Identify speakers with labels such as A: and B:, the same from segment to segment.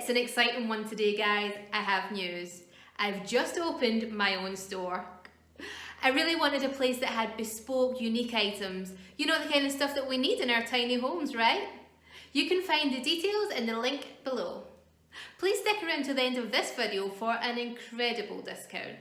A: It's an exciting one today, guys. I have news. I've just opened my own store. I really wanted a place that had bespoke, unique items. You know, the kind of stuff that we need in our tiny homes, right? You can find the details in the link below. Please stick around to the end of this video for an incredible discount.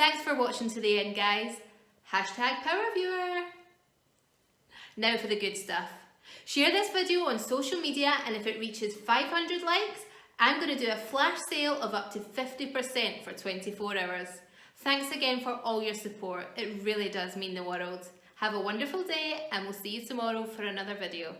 A: Thanks for watching to the end, guys. Hashtag PowerViewer. Now for the good stuff. Share this video on social media, and if it reaches 500 likes, I'm going to do a flash sale of up to 50% for 24 hours. Thanks again for all your support. It really does mean the world. Have a wonderful day, and we'll see you tomorrow for another video.